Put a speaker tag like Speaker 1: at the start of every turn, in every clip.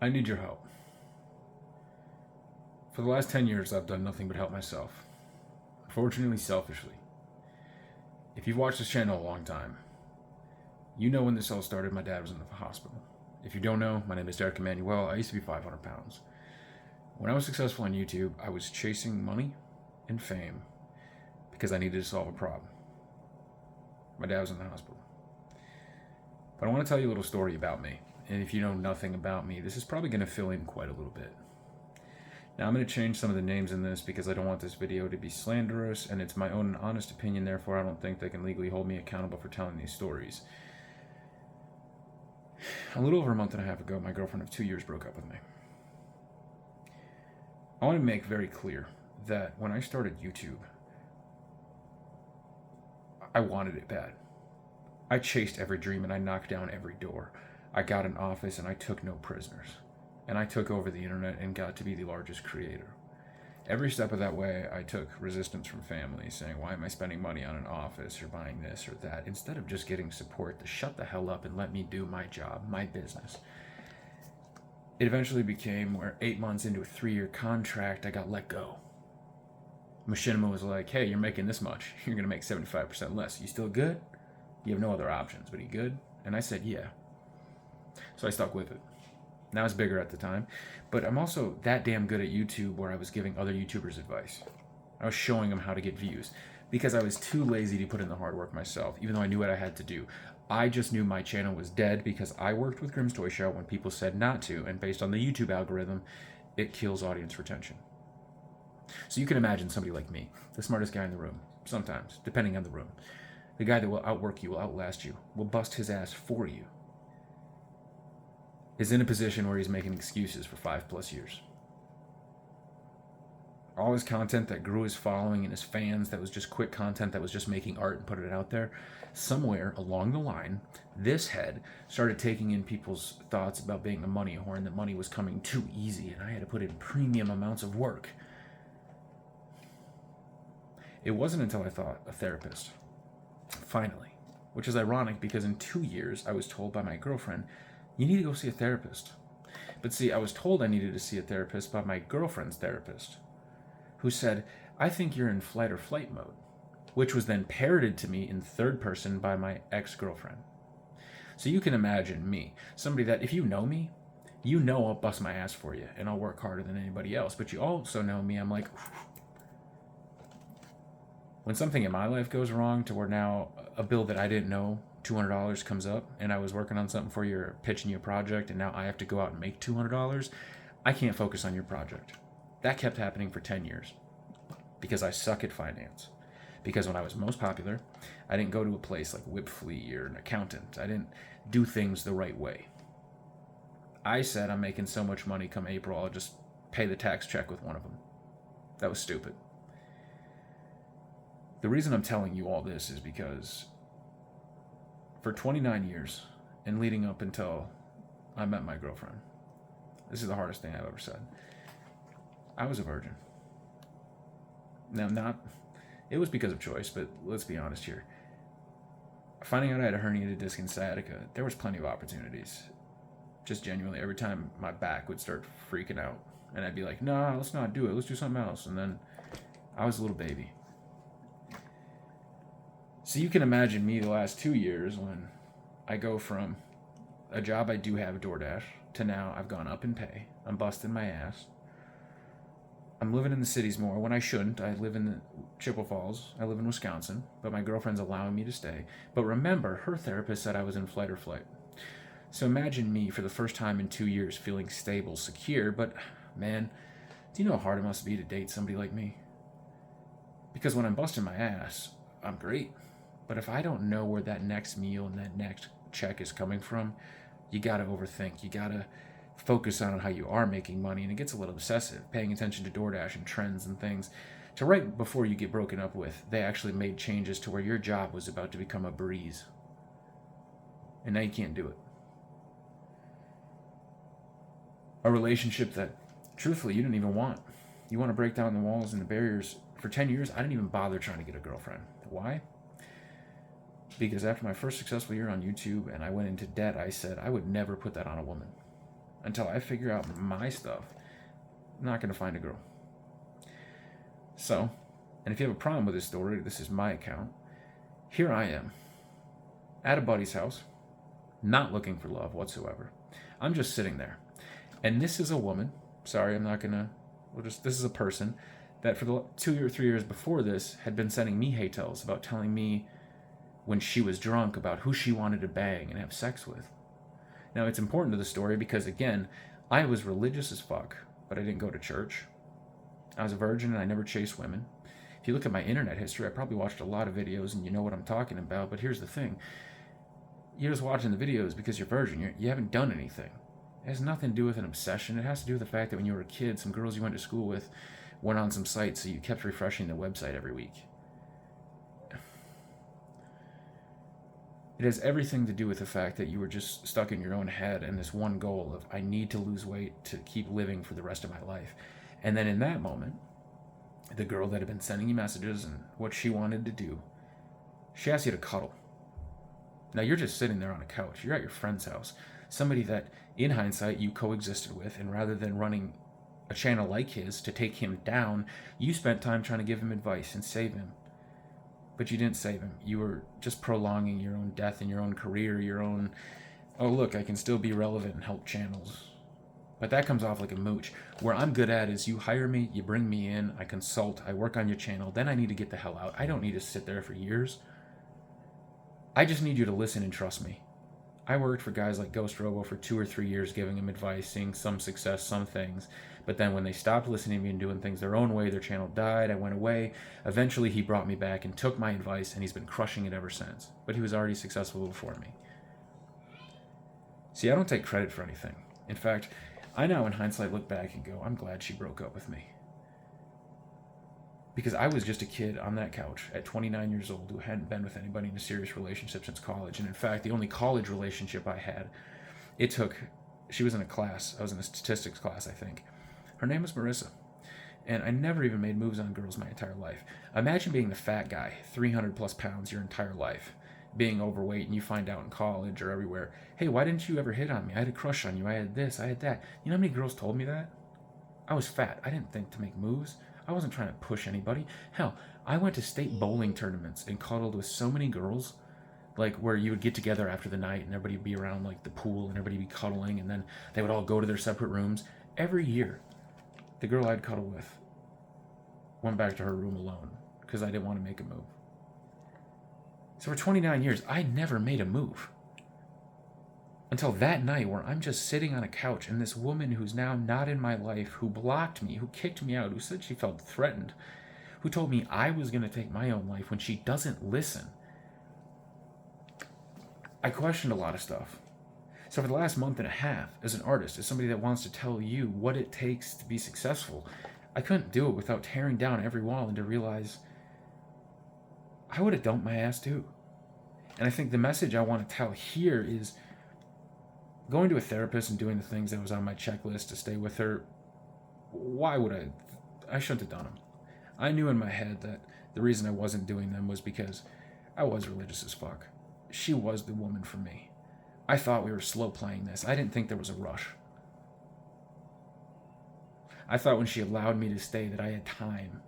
Speaker 1: I need your help. For the last 10 years, I've done nothing but help myself. Unfortunately, selfishly. If you've watched this channel a long time, you know when this all started, my dad was in the hospital. If you don't know, my name is Derek Emanuel. I used to be 500 pounds. When I was successful on YouTube, I was chasing money and fame because I needed to solve a problem. My dad was in the hospital. But I want to tell you a little story about me. And if you know nothing about me, this is probably going to fill in quite a little bit. Now, I'm going to change some of the names in this because I don't want this video to be slanderous, and it's my own honest opinion, therefore I don't think they can legally hold me accountable for telling these stories. A little over a month and a half ago, my girlfriend of 2 years broke up with me. I want to make very clear that when I started YouTube, I wanted it bad. I chased every dream and I knocked down every door. I got an office and I took no prisoners. And I took over the internet and got to be the largest creator. Every step of that way, I took resistance from family, saying, why am I spending money on an office or buying this or that, instead of just getting support to shut the hell up and let me do my job, my business. It eventually became where 8 months into a 3-year contract, I got let go. Machinima was like, hey, you're making this much. You're going to make 75% less. You still good? You have no other options, but you good? And I said, yeah. So I stuck with it. Now it's bigger at the time, but I'm also that damn good at YouTube where I was giving other YouTubers advice. I was showing them how to get views because I was too lazy to put in the hard work myself, even though I knew what I had to do. I just knew my channel was dead because I worked with Grimm's Toy Show when people said not to, and based on the YouTube algorithm, it kills audience retention. So you can imagine somebody like me, the smartest guy in the room, sometimes, depending on the room. The guy that will outwork you, will outlast you, will bust his ass for you, is in a position where he's making excuses for 5+ years. All his content that grew his following and his fans, that was just quick content, that was just making art and put it out there, somewhere along the line, this head started taking in people's thoughts about being a money whore and that money was coming too easy and I had to put in premium amounts of work. It wasn't until I thought a therapist, finally, which is ironic because in 2 years I was told by my girlfriend, you need to go see a therapist. But see, I was told I needed to see a therapist by my girlfriend's therapist, who said, I think you're in flight or flight mode, which was then parroted to me in third person by my ex-girlfriend. So you can imagine me, somebody that if you know me, you know I'll bust my ass for you and I'll work harder than anybody else. But you also know me, I'm like, when something in my life goes wrong to where now a bill that I didn't know, $200 comes up, and I was working on something for you or pitching you a project, and now I have to go out and make $200, I can't focus on your project. That kept happening for 10 years because I suck at finance. Because when I was most popular, I didn't go to a place like Wipfli or an accountant. I didn't do things the right way. I said I'm making so much money come April, I'll just pay the tax check with one of them. That was stupid. The reason I'm telling you all this is because for 29 years and leading up until I met my girlfriend, this is the hardest thing I've ever said, I was a virgin. Now, it was because of choice, but let's be honest here. Finding out I had a herniated disc in sciatica, there was plenty of opportunities. Just genuinely, every time my back would start freaking out, and I'd be like, nah, let's not do it, let's do something else. And then I was a little baby. So you can imagine me the last 2 years when I go from a job I do have, DoorDash, to now I've gone up in pay. I'm busting my ass. I'm living in the cities more when I shouldn't. I live in the Chippewa Falls. I live in Wisconsin, but my girlfriend's allowing me to stay. But remember, her therapist said I was in flight or flight. So imagine me for the first time in 2 years feeling stable, secure, but man, do you know how hard it must be to date somebody like me? Because when I'm busting my ass, I'm great. But if I don't know where that next meal and that next check is coming from, you gotta overthink. You gotta focus on how you are making money, and it gets a little obsessive, paying attention to DoorDash and trends and things. To right before you get broken up with, they actually made changes to where your job was about to become a breeze. And now you can't do it. A relationship that, truthfully, you didn't even want. You want to break down the walls and the barriers. For 10 years, I didn't even bother trying to get a girlfriend. Why? Because after my first successful year on YouTube and I went into debt, I said I would never put that on a woman. Until I figure out my stuff, I'm not going to find a girl. So, and if you have a problem with this story, this is my account. Here I am, at a buddy's house, not looking for love whatsoever. I'm just sitting there. And this is a woman. Sorry, I'm not going to. This is a person that for the 2 or 3 years before this had been sending me hate tales about telling me when she was drunk about who she wanted to bang and have sex with. Now, it's important to the story because, again, I was religious as fuck, but I didn't go to church. I was a virgin and I never chased women. If you look at my internet history, I probably watched a lot of videos and you know what I'm talking about, but here's the thing. You're just watching the videos because you're virgin. You haven't done anything. It has nothing to do with an obsession. It has to do with the fact that when you were a kid, some girls you went to school with went on some sites, so you kept refreshing the website every week. It has everything to do with the fact that you were just stuck in your own head and this one goal of, I need to lose weight to keep living for the rest of my life. And then in that moment, the girl that had been sending you messages and what she wanted to do, she asked you to cuddle. Now you're just sitting there on a couch. You're at your friend's house. Somebody that, in hindsight, you coexisted with, and rather than running a channel like his to take him down, you spent time trying to give him advice and save him. But you didn't save him. You were just prolonging your own death and your own career, your own, oh look, I can still be relevant and help channels. But that comes off like a mooch. Where I'm good at is you hire me, you bring me in, I consult, I work on your channel, then I need to get the hell out. I don't need to sit there for years. I just need you to listen and trust me. I worked for guys like Ghost Robo for 2 or 3 years, giving them advice, seeing some success, some things. But then when they stopped listening to me and doing things their own way, their channel died, I went away. Eventually he brought me back and took my advice, and he's been crushing it ever since. But he was already successful before me. See, I don't take credit for anything. In fact, I now in hindsight look back and go, I'm glad she broke up with me. Because I was just a kid on that couch at 29 years old who hadn't been with anybody in a serious relationship since college. And in fact, the only college relationship I had, she was in a class, I was in a statistics class, I think. Her name was Marissa. And I never even made moves on girls my entire life. Imagine being the fat guy, 300 plus pounds your entire life, being overweight, and you find out in college or everywhere, hey, why didn't you ever hit on me? I had a crush on you. I had this, I had that. You know how many girls told me that? I was fat. I didn't think to make moves. I wasn't trying to push anybody. Hell, I went to state bowling tournaments and cuddled with so many girls, like where you would get together after the night and everybody would be around like the pool and everybody would be cuddling, and then they would all go to their separate rooms. Every year, the girl I'd cuddle with went back to her room alone because I didn't want to make a move. So for 29 years, I never made a move. Until that night where I'm just sitting on a couch and this woman who's now not in my life, who blocked me, who kicked me out, who said she felt threatened, who told me I was going to take my own life when she doesn't listen. I questioned a lot of stuff. So for the last month and a half, as an artist, as somebody that wants to tell you what it takes to be successful, I couldn't do it without tearing down every wall and to realize I would have dumped my ass too. And I think the message I want to tell here is going to a therapist and doing the things that was on my checklist to stay with her. Why would I shouldn't have done them. I knew in my head that the reason I wasn't doing them was because I was religious as fuck. She was the woman for me. I thought we were slow playing this. I didn't think there was a rush. I thought when she allowed me to stay that I had time.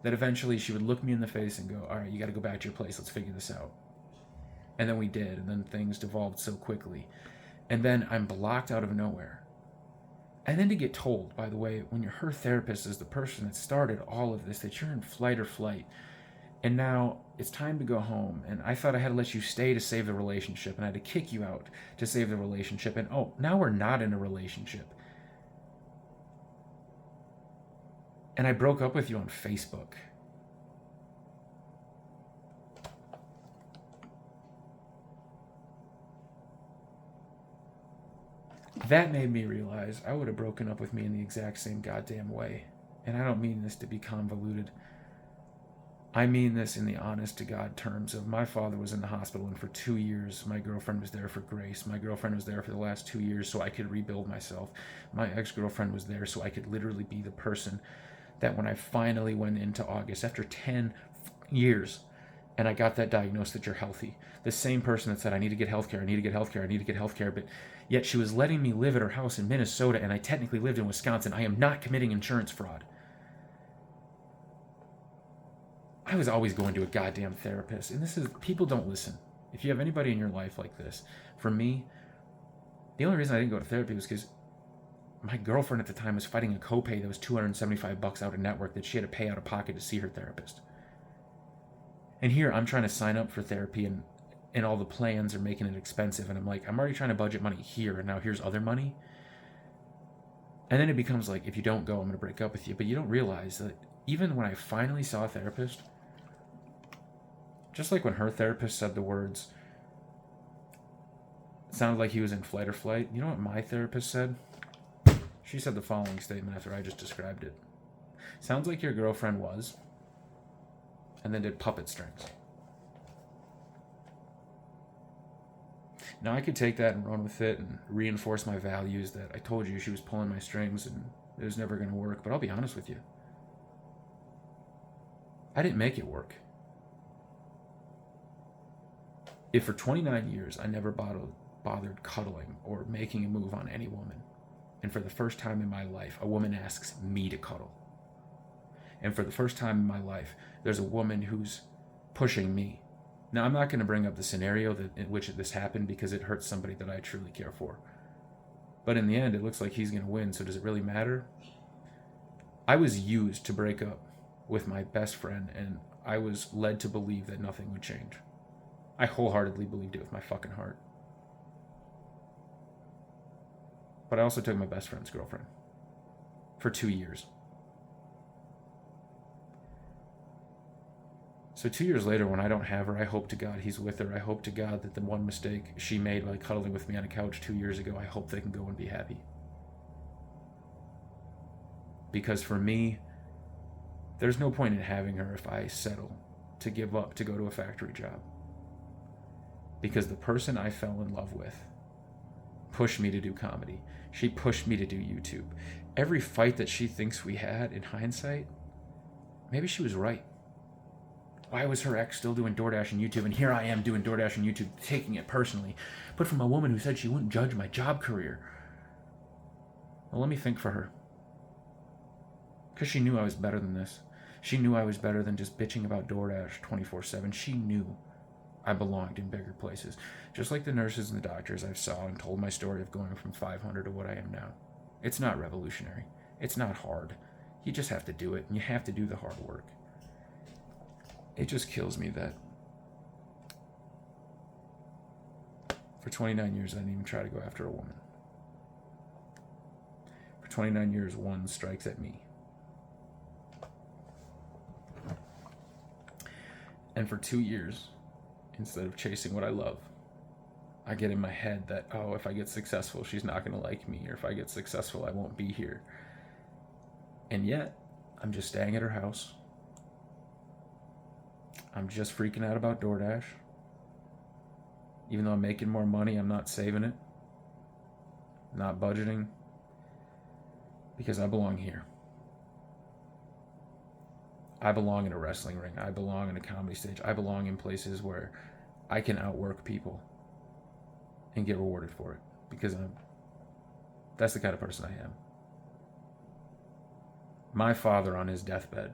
Speaker 1: That eventually she would look me in the face and go, all right, you got to go back to your place. Let's figure this out. And then we did. And then things devolved so quickly. And then I'm blocked out of nowhere. And then to get told, by the way, when you're her therapist is the person that started all of this, that you're in flight or flight. And now it's time to go home. And I thought I had to let you stay to save the relationship. And I had to kick you out to save the relationship. And oh, now we're not in a relationship. And I broke up with you on Facebook. That made me realize I would have broken up with me in the exact same goddamn way. And I don't mean this to be convoluted. I mean this in the honest to God terms of my father was in the hospital, and for 2 years my girlfriend was there for grace. My girlfriend was there for the last 2 years so I could rebuild myself. My ex-girlfriend was there so I could literally be the person that when I finally went into August after 10 years and I got that diagnosis that you're healthy, the same person that said I need to get healthcare, I need to get healthcare, I need to get healthcare, but Yet she was letting me live at her house in Minnesota, and I technically lived in Wisconsin. I am not committing insurance fraud. I was always going to a goddamn therapist. And this is, people don't listen. If you have anybody in your life like this, for me, the only reason I didn't go to therapy was because my girlfriend at the time was fighting a copay that was $275 out of network that she had to pay out of pocket to see her therapist. And here I'm trying to sign up for therapy, and all the plans are making it expensive. And I'm like, I'm already trying to budget money here, and now here's other money. And then it becomes like, if you don't go, I'm going to break up with you. But you don't realize that even when I finally saw a therapist, just like when her therapist said the words, it sounded like he was in flight or flight. You know what my therapist said? She said the following statement after I just described it. Sounds like your girlfriend was, and then did puppet strings. Now I could take that and run with it and reinforce my values that I told you she was pulling my strings and it was never going to work. But I'll be honest with you. I didn't make it work. If for 29 years I never bothered cuddling or making a move on any woman, and for the first time in my life, a woman asks me to cuddle, and for the first time in my life, there's a woman who's pushing me. Now, I'm not going to bring up the scenario in which this happened because it hurts somebody that I truly care for. But in the end, it looks like he's going to win, so does it really matter? I was used to break up with my best friend, and I was led to believe that nothing would change. I wholeheartedly believed it with my fucking heart. But I also took my best friend's girlfriend for 2 years. So 2 years later, when I don't have her, I hope to God he's with her. I hope to God that the one mistake she made by cuddling with me on a couch 2 years ago, I hope they can go and be happy. Because for me, there's no point in having her if I settle to give up to go to a factory job. Because the person I fell in love with pushed me to do comedy. She pushed me to do YouTube. Every fight that she thinks we had, in hindsight, maybe she was right. Why was her ex still doing DoorDash and YouTube, and here I am doing DoorDash and YouTube, taking it personally, but from a woman who said she wouldn't judge my job career? Well, let me think for her. Because she knew I was better than this. She knew I was better than just bitching about DoorDash 24/7. She knew I belonged in bigger places. Just like the nurses and the doctors I've saw and told my story of going from 500 to what I am now. It's not revolutionary. It's not hard. You just have to do it, and you have to do the hard work. It just kills me that for 29 years I didn't even try to go after a woman. For 29 years, one strikes at me. And for 2 years, instead of chasing what I love, I get in my head that, oh, if I get successful, she's not going to like me, or if I get successful, I won't be here. And yet, I'm just staying at her house. I'm just freaking out about DoorDash. Even though I'm making more money, I'm not saving it, not budgeting, because I belong here. I belong in a wrestling ring. I belong in a comedy stage. I belong in places where I can outwork people and get rewarded for it, because that's the kind of person I am. My father, on his deathbed,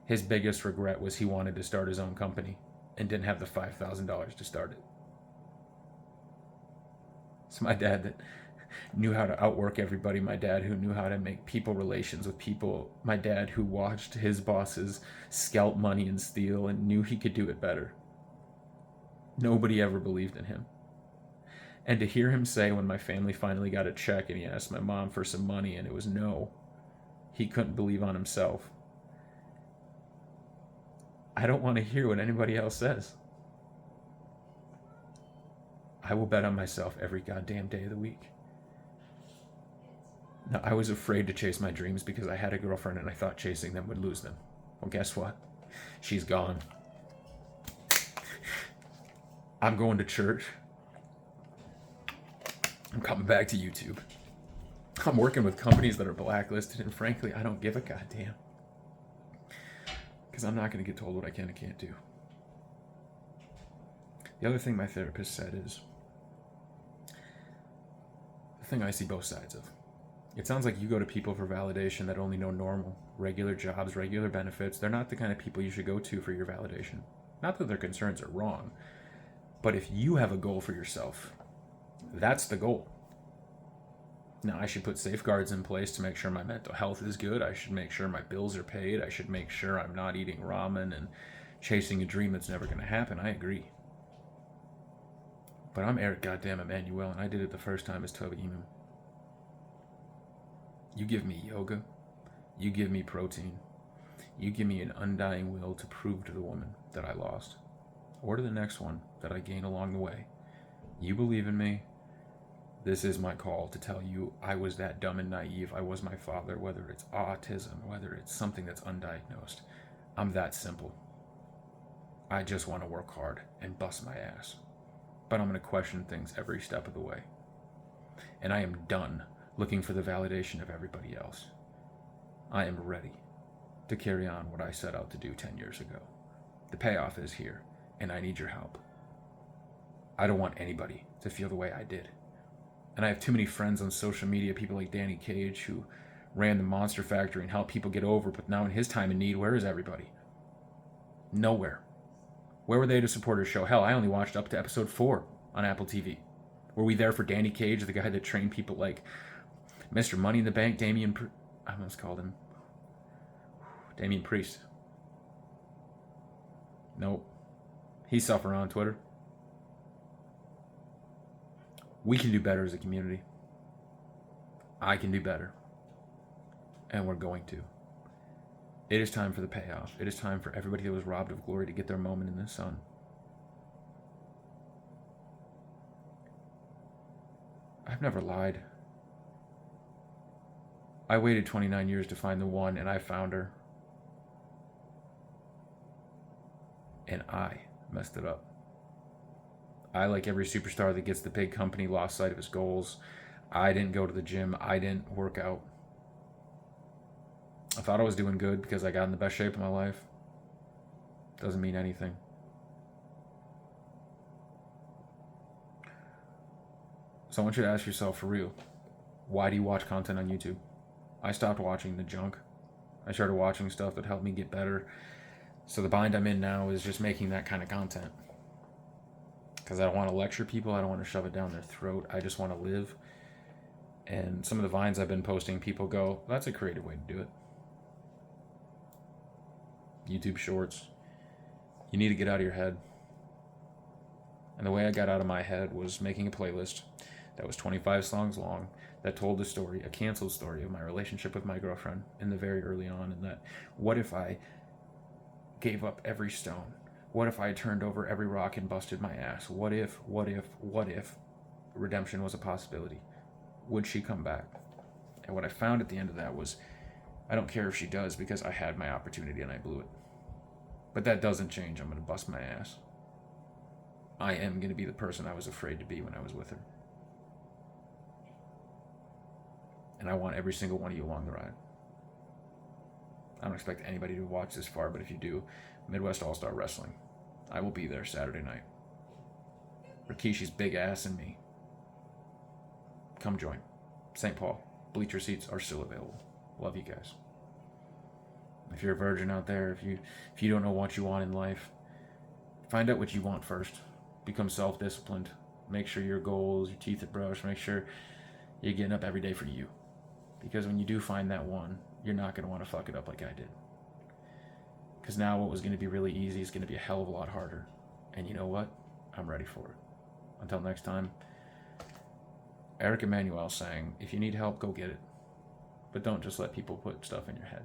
Speaker 1: his biggest regret was he wanted to start his own company and didn't have the $5,000 to start it. It's my dad that knew how to outwork everybody. My dad who knew how to make people relations with people. My dad who watched his bosses scalp money and steal and knew he could do it better. Nobody ever believed in him. And to hear him say when my family finally got a check and he asked my mom for some money and it was no, he couldn't believe on himself. I don't want to hear what anybody else says. I will bet on myself every goddamn day of the week. Now, I was afraid to chase my dreams because I had a girlfriend and I thought chasing them would lose them. Well, guess what? She's gone. I'm going to church. I'm coming back to YouTube. I'm working with companies that are blacklisted, and frankly, I don't give a goddamn. Because I'm not going to get told what I can and can't do. The other thing my therapist said is, thing I see both sides of. It sounds like you go to people for validation that only know normal, regular jobs, regular benefits. They're not the kind of people you should go to for your validation. Not that their concerns are wrong, but if you have a goal for yourself, that's the goal. Now, I should put safeguards in place to make sure my mental health is good. I should make sure my bills are paid. I should make sure I'm not eating ramen and chasing a dream that's never going to happen. I agree. But I'm Eric goddamn Emanuel, and I did it the first time as Toby Emu. You give me yoga, you give me protein, you give me an undying will to prove to the woman that I lost, or to the next one that I gain along the way. You believe in me. This is my call to tell you I was that dumb and naive. I was my father, whether it's autism, whether it's something that's undiagnosed. I'm that simple. I just want to work hard and bust my ass. But I'm going to question things every step of the way. And I am done looking for the validation of everybody else. I am ready to carry on what I set out to do 10 years ago. The payoff is here, and I need your help. I don't want anybody to feel the way I did. And I have too many friends on social media, people like Danny Cage, who ran the Monster Factory and helped people get over, but now in his time of need, where is everybody? Nowhere. Where were they to support his show? Hell, I only watched up to episode 4 on Apple TV. Were we there for Danny Cage, the guy that trained people like Mr. Money in the Bank, I almost called him Damian Priest? Nope. He's suffering on Twitter. We can do better as a community. I can do better. And we're going to. It is time for the payoff. It is time for everybody that was robbed of glory to get their moment in the sun. I've never lied. I waited 29 years to find the one, and I found her. And I messed it up. I, like every superstar that gets the big company, lost sight of his goals. I didn't go to the gym. I didn't work out. I thought I was doing good because I got in the best shape of my life. Doesn't mean anything. So I want you to ask yourself for real, why do you watch content on YouTube? I stopped watching the junk. I started watching stuff that helped me get better. So the bind I'm in now is just making that kind of content. Because I don't want to lecture people. I don't want to shove it down their throat. I just want to live. And some of the vines I've been posting, people go, that's a creative way to do it. YouTube Shorts. You need to get out of your head. And the way I got out of my head was making a playlist that was 25 songs long that told the story, a canceled story of my relationship with my girlfriend in the very early on, and that what if I gave up every stone? What if I turned over every rock and busted my ass? What if redemption was a possibility? Would she come back? And what I found at the end of that was, I don't care if she does because I had my opportunity and I blew it. But that doesn't change. I'm going to bust my ass. I am going to be the person I was afraid to be when I was with her. And I want every single one of you along the ride. I don't expect anybody to watch this far, but if you do, Midwest All-Star Wrestling. I will be there Saturday night. Rikishi's big ass and me. Come join. St. Paul. Bleacher seats are still available. Love you guys. If you're a virgin out there, if you don't know what you want in life, find out what you want first. Become self-disciplined. Make sure your goals, your teeth are brushed. Make sure you're getting up every day for you. Because when you do find that one, you're not going to want to fuck it up like I did. Because now what was going to be really easy is going to be a hell of a lot harder. And you know what? I'm ready for it. Until next time, Eric Emanuel saying, if you need help, go get it. But don't just let people put stuff in your head.